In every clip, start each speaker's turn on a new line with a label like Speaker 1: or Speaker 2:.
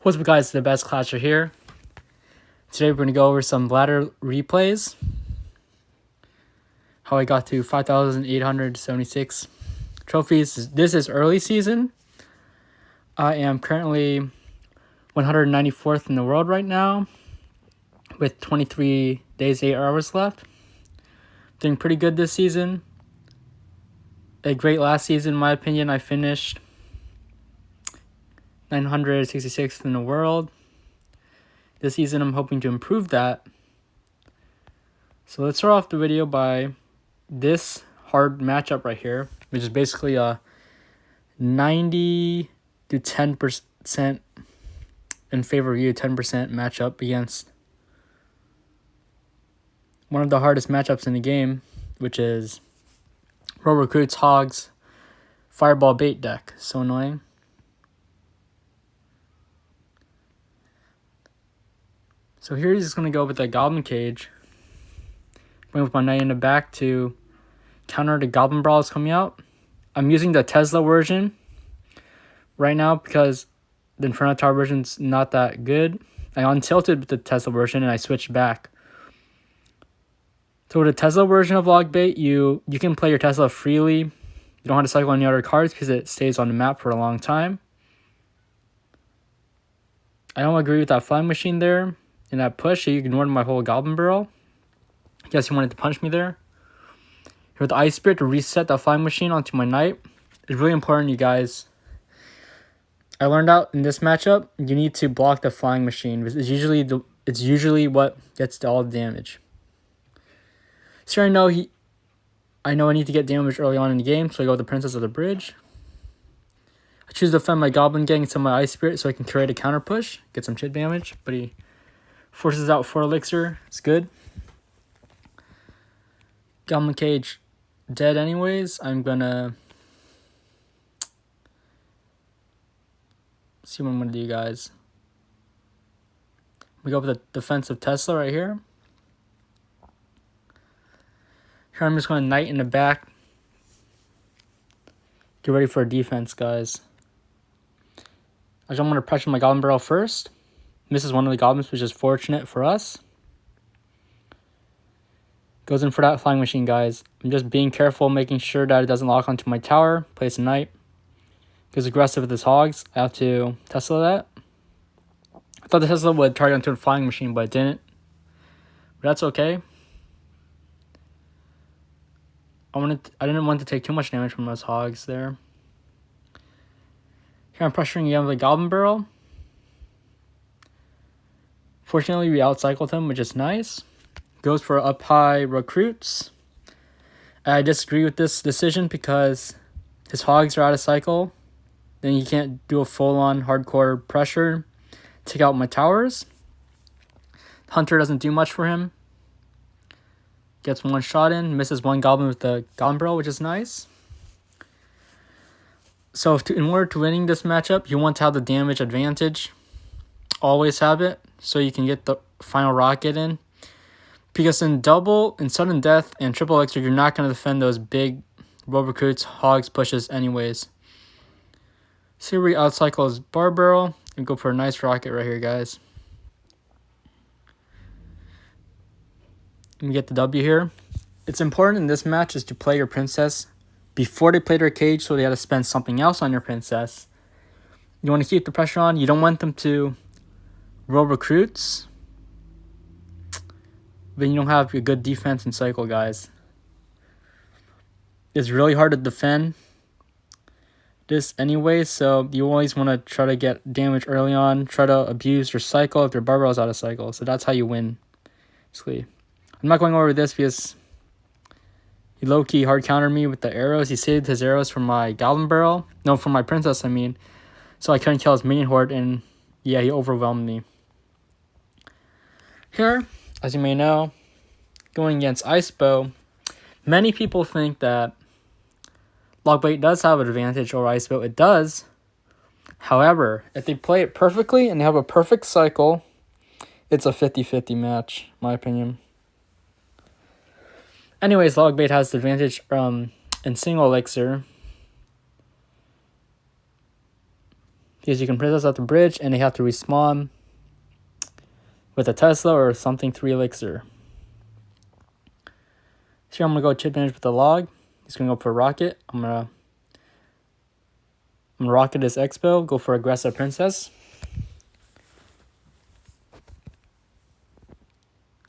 Speaker 1: What's up guys, the best clasher here. Today we're going to go over some ladder replays. How I got to 5,876 trophies. This is early season. I am currently 194th in the world right now with 23 days, 8 hours left. Doing pretty good this season. A great last season in my opinion. I finished 966th in the world. This season I'm hoping to improve that. So let's start off the video by this hard matchup right here, which is basically a 90 to 10% in favor of you, 10% matchup against one of the hardest matchups in the game, which is Road Recruits Hogs Fireball Bait deck. So annoying. So here he's just going to go with the Goblin Cage. Going with my knight in the back to counter the Goblin Brawls coming out. I'm using the Tesla version right now because the Inferno Tower version's not that good. I untilted with the Tesla version and I switched back. So with the Tesla version of Logbait, you can play your Tesla freely. You don't have to cycle any other cards because it stays on the map for a long time. I don't agree with that flying machine there. In that push, you ignored my whole Goblin Barrel. I guess he wanted to punch me there. Here with the Ice Spirit to reset the flying machine onto my knight. It's really important, you guys. I learned out in this matchup, you need to block the flying machine. It's usually what gets all the damage. So I know I need to get damage early on in the game, so I go with the Princess of the Bridge. I choose to defend my Goblin Gang into my Ice Spirit so I can create a counter push, get some chip damage, but he forces out 4 elixir. It's good. Goblin Cage dead anyways. I'm gonna see what I'm gonna do, guys. We go with the defensive Tesla right here. Here I'm just gonna knight in the back. Get ready for a defense, guys. I'm gonna pressure my Goblin Barrel first. Misses one of the goblins, which is fortunate for us. Goes in for that flying machine, guys. I'm just being careful, making sure that it doesn't lock onto my tower. Place a knight. Goes aggressive with his Hogs. I have to Tesla that. I thought the Tesla would target onto the flying machine, but it didn't. But that's okay. I didn't want to take too much damage from those Hogs there. Here I'm pressuring again with the Goblin Barrel. Fortunately, we outcycled him, which is nice. Goes for up high recruits. I disagree with this decision because his Hogs are out of cycle. Then he can't do a full-on hardcore pressure. Take out my towers. Hunter doesn't do much for him. Gets one shot in. Misses one goblin with the Goblin Barrel, which is nice. So in order to winning this matchup, you want to have the damage advantage. Always have it so you can get the final rocket in. Because in sudden death and triple elixir, you're not going to defend those big Road Recruits, Hogs pushes anyways. So here we outcycle his Bar Barrel and go for a nice rocket right here, guys. And we get the W here. It's important in this match is to play your princess before they play their cage, so they have to spend something else on your princess. You want to keep the pressure on. You don't want them to roll recruits. Then you don't have a good defense and cycle, guys. It's really hard to defend this anyway, so you always want to try to get damage early on. Try to abuse your cycle if your Bar Barrel is out of cycle. So that's how you win, basically. I'm not going over this because he low-key hard countered me with the arrows. He saved his arrows from my Goblin Barrel. No, from my princess, I mean. So I couldn't kill his minion horde, and yeah, he overwhelmed me. Here, as you may know, going against Icebow, many people think that Logbait does have an advantage over Icebow. It does. However, if they play it perfectly and they have a perfect cycle, it's a 50-50 match, in my opinion. Anyways, Logbait has the advantage in single elixir. because you can princess at the bridge and they have to respawn with a Tesla or something 3 elixir. So here I'm gonna go chip damage with the log. He's gonna go for a rocket. I'm gonna rocket this Icebow, go for aggressive princess.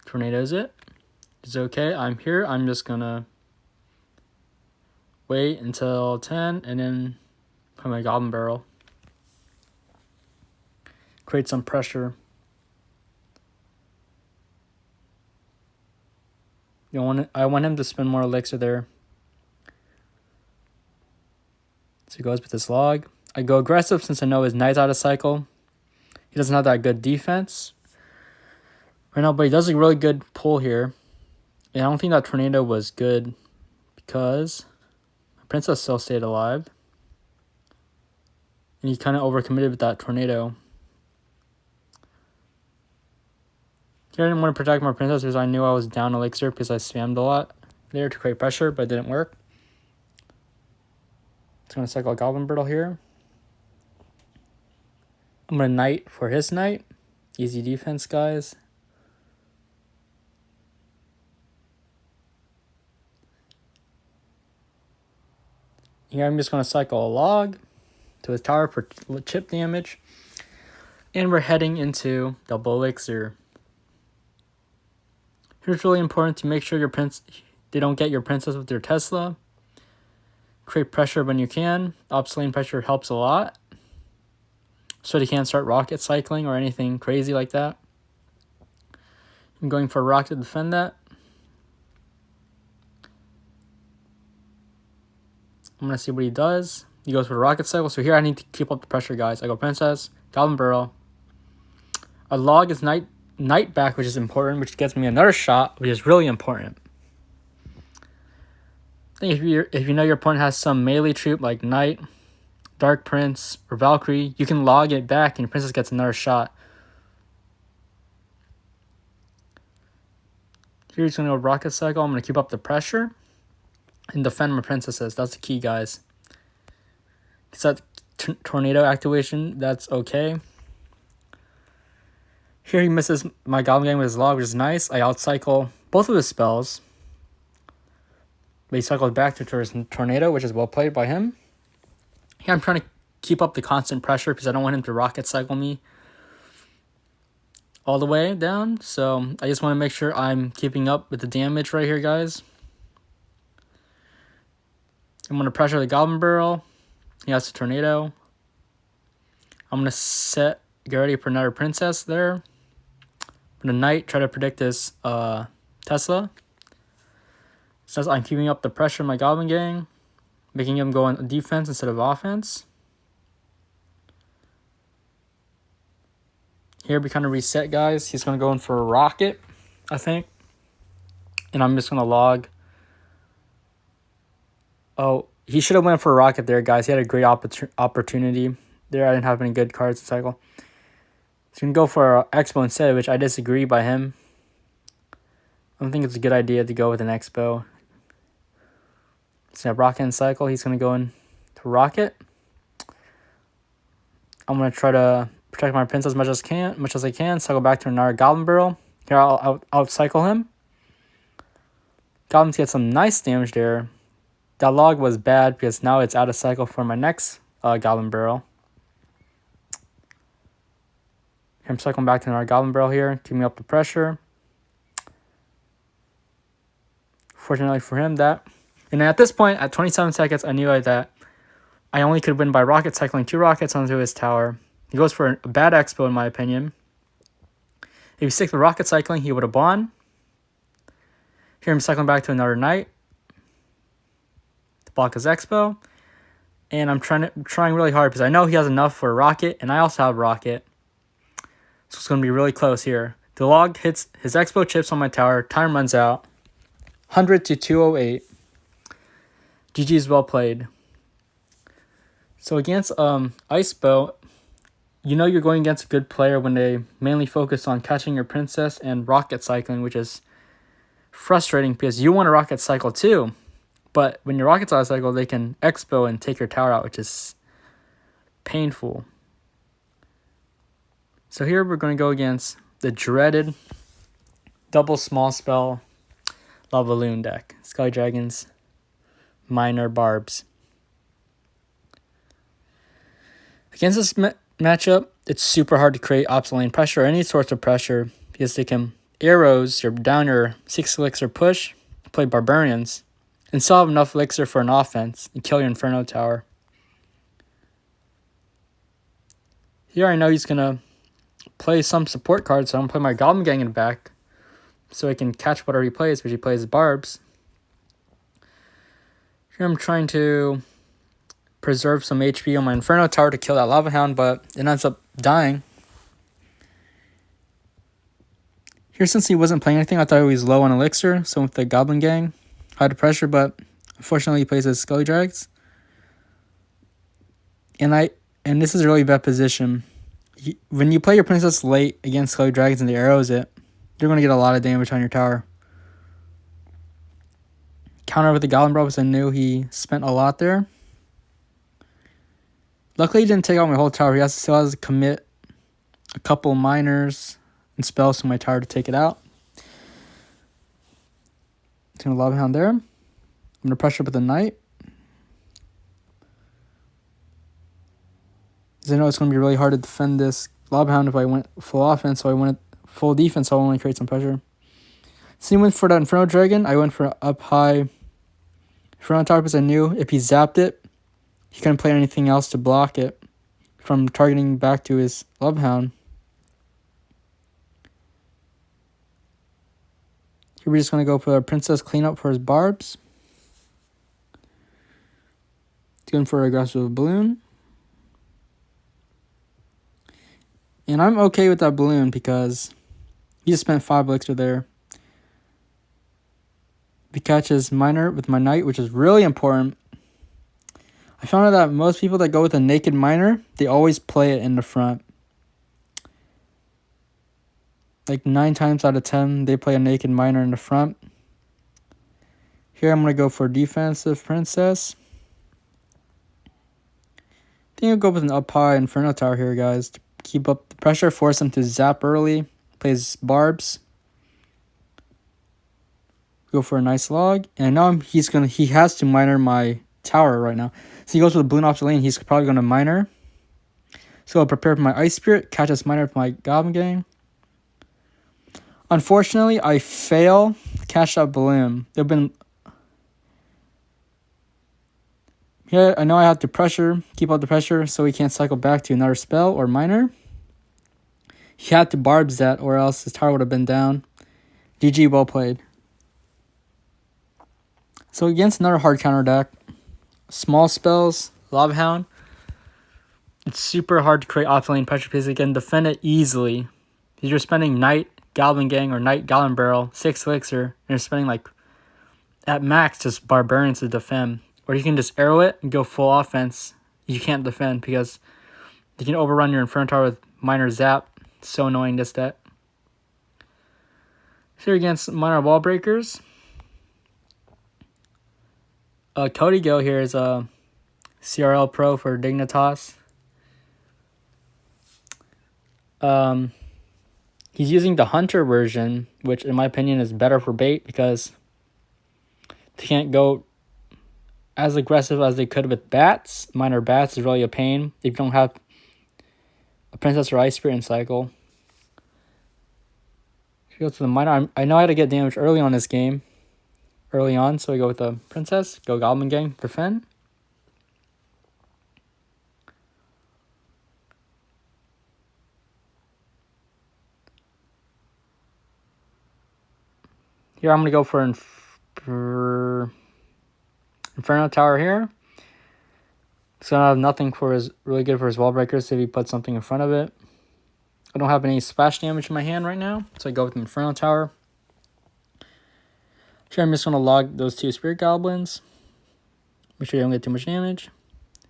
Speaker 1: Tornadoes it. It's okay. I'm here. I'm just gonna wait until 10 and then put my Goblin Barrel. Create some pressure. I want him to spend more elixir there. So he goes with this log. I go aggressive since I know his knight's out of cycle. He doesn't have that good defense right now, but he does a really good pull here. And I don't think that tornado was good because my princess still stayed alive. And he kind of overcommitted with that tornado. Here I didn't want to protect my princess because I knew I was down elixir because I spammed a lot there to create pressure, but it didn't work. It's going to cycle a Goblin Brittle here. I'm going to knight for his knight. Easy defense, guys. Here I'm just going to cycle a log to his tower for chip damage. And we're heading into double elixir. Here's really important to make sure they don't get your princess with their Tesla. Create pressure when you can. Obsolete pressure helps a lot. So they can't start rocket cycling or anything crazy like that. I'm going for a rocket to defend that. I'm going to see what he does. He goes for a rocket cycle. So here I need to keep up the pressure, guys. I go princess, Goblin Barrel. A log is knight back, which is important, which gets me another shot, which is really important. I think if you know your opponent has some melee troop like Knight, Dark Prince, or Valkyrie, you can log it back and your princess gets another shot. Here he's going to go rocket cycle. I'm going to keep up the pressure and defend my princesses. That's the key, guys. It's that tornado activation. That's okay. Here he misses my Goblin Gang with his log, which is nice. I outcycle both of his spells. But he cycled back to his tornado, which is well played by him. Here I'm trying to keep up the constant pressure because I don't want him to rocket cycle me all the way down. So I just want to make sure I'm keeping up with the damage right here, guys. I'm going to pressure the Goblin Barrel. He has the tornado. I'm going to get ready for another princess there. I'm going to knight, try to predict this Tesla. Says I'm keeping up the pressure in my Goblin Gang, making him go on defense instead of offense. Here we kind of reset, guys. He's going to go in for a rocket, I think. And I'm just going to log. Oh, he should have went for a rocket there, guys. He had a great opportunity there. I didn't have any good cards to cycle. He's going to go for an Icebow instead, which I disagree by him. I don't think it's a good idea to go with an Icebow. He's going to rocket and cycle. He's going to go in to rocket. I'm going to try to protect my princess as much as I can. Cycle back to another Goblin Barrel. Here I'll outcycle him. Goblins get some nice damage there. That log was bad because now it's out of cycle for my next Goblin Barrel. Here I'm cycling back to another Goblin Barrel here, keeping up the pressure. Fortunately for him, and at this point, at 27 seconds, I knew that I only could win by rocket cycling 2 rockets onto his tower. He goes for a bad Icebow, in my opinion. If he sticks with rocket cycling, he would have won. Here I'm cycling back to another knight to block his Icebow. And I'm trying really hard because I know he has enough for a rocket, and I also have rocket. So it's going to be really close here. The log hits his Icebow, chips on my tower. Time runs out. 100 to 208. GG is well played. So against Icebow, you know you're going against a good player when they mainly focus on catching your princess and rocket cycling, which is frustrating because you want to rocket cycle too. But when your rockets out of cycle, they can Icebow and take your tower out, which is painful. So here we're going to go against the dreaded double small spell Lava Loon deck. Sky Dragons, Minor, Barbs. Against this matchup, it's super hard to create opposite lane pressure or any sorts of pressure because they can arrows or down your 6 elixir push, play Barbarians, and still have enough elixir for an offense and kill your Inferno Tower. Here I know he's going to play some support cards, so I'm going to play my Goblin Gang in the back so I can catch whatever he plays, which he plays Barbs. Here I'm trying to preserve some HP on my Inferno Tower to kill that Lava Hound, but it ends up dying. Here, since he wasn't playing anything, I thought he was low on elixir, so with the Goblin Gang, high to pressure, but unfortunately he plays his Skelly Drags. And this is a really bad position. When you play your Princess late against Skelly Dragons and the arrows you're going to get a lot of damage on your tower. Counter with the Goblin Bro because I knew he spent a lot there. Luckily, he didn't take out my whole tower. He still has to commit a couple minors and spells to my tower to take it out. It's going to Lava Hound there. I'm going to pressure up with the Knight. Because I know it's going to be really hard to defend this Lava Hound if I went full offense. So I went full defense, so I'll only create some pressure. So he went for that Inferno Dragon. I went for up high Inferno Tower because I knew if he zapped it, he couldn't play anything else to block it from targeting back to his Lava Hound. Here we're just going to go for a Princess cleanup for his Barbs. He's going for an aggressive balloon. And I'm okay with that balloon because he just spent 5 elixir there. He catches Miner with my Knight, which is really important. I found out that most people that go with a naked Miner, they always play it in the front. Like 9 times out of 10, they play a naked Miner in the front. Here I'm going to go for defensive Princess. I think I'll go with an up high Inferno Tower here, guys, to keep up the pressure, force him to zap early. Plays Barbs. Go for a nice log. And I know he has to Miner my tower right now. So he goes with a balloon off the lane. He's probably going to Miner. So I'll prepare for my Ice Spirit. Catch this Miner with my Goblin Gang. Unfortunately, I fail to catch that balloon. Here, I know I have to keep up the pressure so he can't cycle back to another spell or Miner. He had to Barbs that or else his tower would have been down. GG, well played. So against another hard counter deck, small spells, Lava Hound, it's super hard to create off-lane pressure because they can defend it easily. If you're spending Knight, Goblin Gang, or Knight, Goblin Barrel, 6 elixir, and you're spending like, at max, just Barbarians to defend. Or you can just arrow it and go full offense. You can't defend because you can overrun your Inferno Tower with Minor Zap. It's so annoying, this deck. Here against Minor Wallbreakers. Cody Go here is a CRL Pro for Dignitas. He's using the Hunter version, which in my opinion is better for bait because they can't go as aggressive as they could with bats. Minor bats is really a pain if you don't have a Princess or Ice Spirit in cycle. If you go to the Minor, I know I had to get damage early on this game. Early on, so we go with the Princess, go Goblin Gang, defend. Here I'm going to go for Inferno Tower here. It's going to have nothing for his, really good for his Wallbreakers if he puts something in front of it. I don't have any splash damage in my hand right now, so I go with the Inferno Tower. Here I'm just going to log those 2 Spirit Goblins. Make sure you don't get too much damage.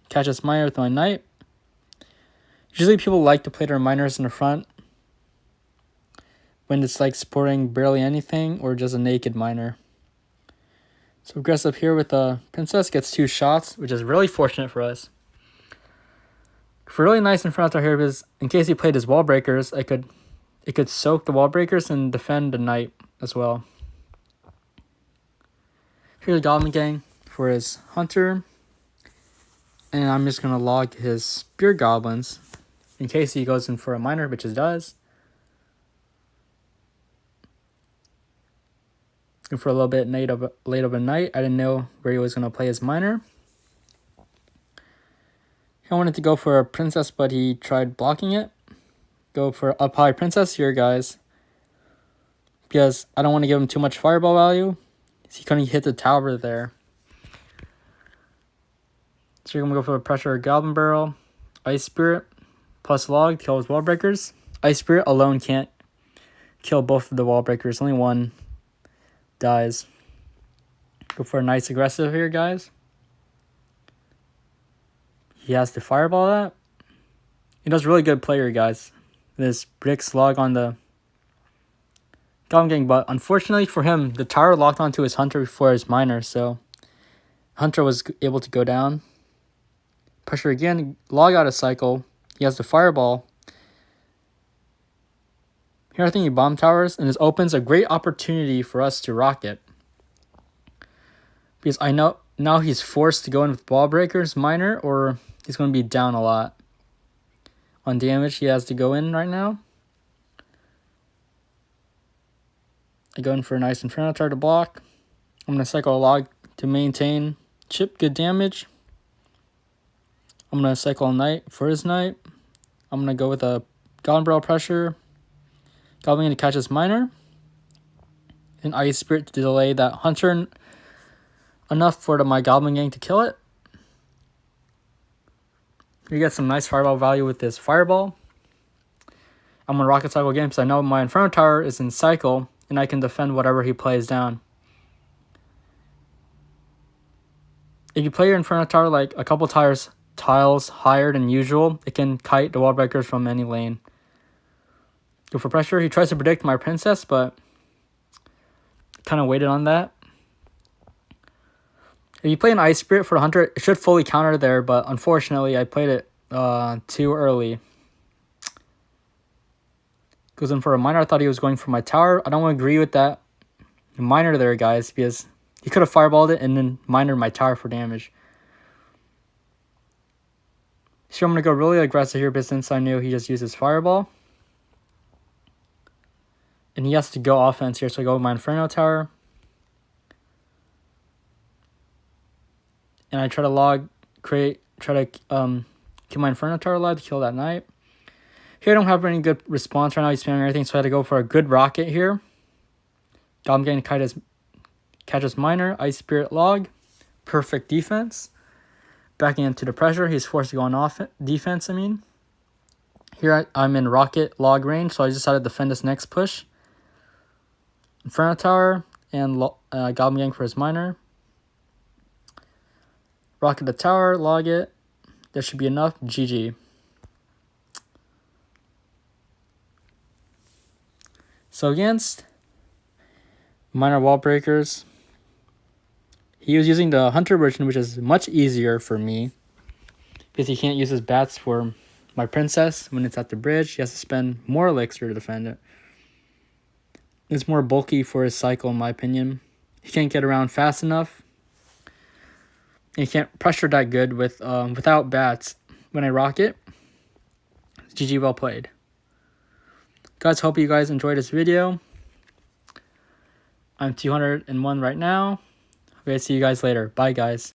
Speaker 1: Catch this Miner with my Knight. Usually people like to play their Miners in the front when it's like supporting barely anything or just a naked Miner. So aggressive here with the Princess, gets 2 shots, which is really fortunate for us. For really nice in front of here because in case he played his Wallbreakers, it could soak the Wallbreakers and defend the Knight as well. Here's the Goblin Gang for his Hunter. And I'm just going to log his Spear Goblins in case he goes in for a Miner, which he does. And for a little bit late of a night, I didn't know where he was going to play his Miner. He wanted to go for a Princess, but he tried blocking it. Go for up high Princess here, guys. Because I don't want to give him too much Fireball value. He couldn't hit the tower there. So you're going to go for a Pressure Goblin Barrel, Ice Spirit, plus Log to kill his Wallbreakers. Ice Spirit alone can't kill both of the Wallbreakers. Only one dies. Go for a nice aggressive here, guys. He has to Fireball that. He does really good player, guys. This Bricks Log on the Goblin Gang, but unfortunately for him, the tower locked onto his Hunter before his Miner, so Hunter was able to go down. Pressure again, log out a cycle. He has the Fireball. Here I think he bomb towers, and this opens a great opportunity for us to rocket. Because I know now he's forced to go in with Wallbreakers, Miner, or he's going to be down a lot. On damage, he has to go in right now. I go in for a nice Inferno Tower to block. I'm going to cycle a log to maintain chip good damage. I'm going to cycle a Knight for his Knight. I'm going to go with a Goblin Barrel Pressure. Goblin Gang to catch his Miner. An Ice Spirit to delay that Hunter enough for my Goblin Gang to kill it. You get some nice Fireball value with this Fireball. I'm going to Rocket Cycle again because I know my Inferno Tower is in cycle and I can defend whatever he plays down. If you play your Inferno Tower like a couple tiles higher than usual, it can kite the Wallbreakers from any lane. Go for Pressure. He tries to predict my Princess, but kind of waited on that. If you play an Ice Spirit for the Hunter, it should fully counter there, but unfortunately I played it too early. Goes in for a Miner. I thought he was going for my tower. I don't agree with that Miner there, guys, because he could have Fireballed it and then Minered my tower for damage. So I'm going to go really aggressive here, but since I knew he just used his Fireball. And he has to go offense here, so I go with my Inferno Tower. And I try to kill my Inferno Tower alive to kill that Knight. Here I don't have any good response right now. He's spamming everything, so I had to go for a good rocket here. Goblin Gang to catch his Miner. Ice Spirit Log. Perfect defense. Backing into the pressure. He's forced to go on defense, Here I'm in rocket log range, so I decided to defend this next push. Inferno Tower and Goblin Gang for his Miner. Rocket the tower, log it. There should be enough. GG. So against Miner Wallbreakers, he was using the Hunter version, which is much easier for me because he can't use his bats for my Princess when it's at the bridge. He has to spend more elixir to defend it. It's more bulky for his cycle, in my opinion. He can't get around fast enough. And he can't pressure that good without bats. When I rock it, GG, well played. Guys, hope you guys enjoyed this video. I'm 201 right now. Okay, see you guys later. Bye, guys.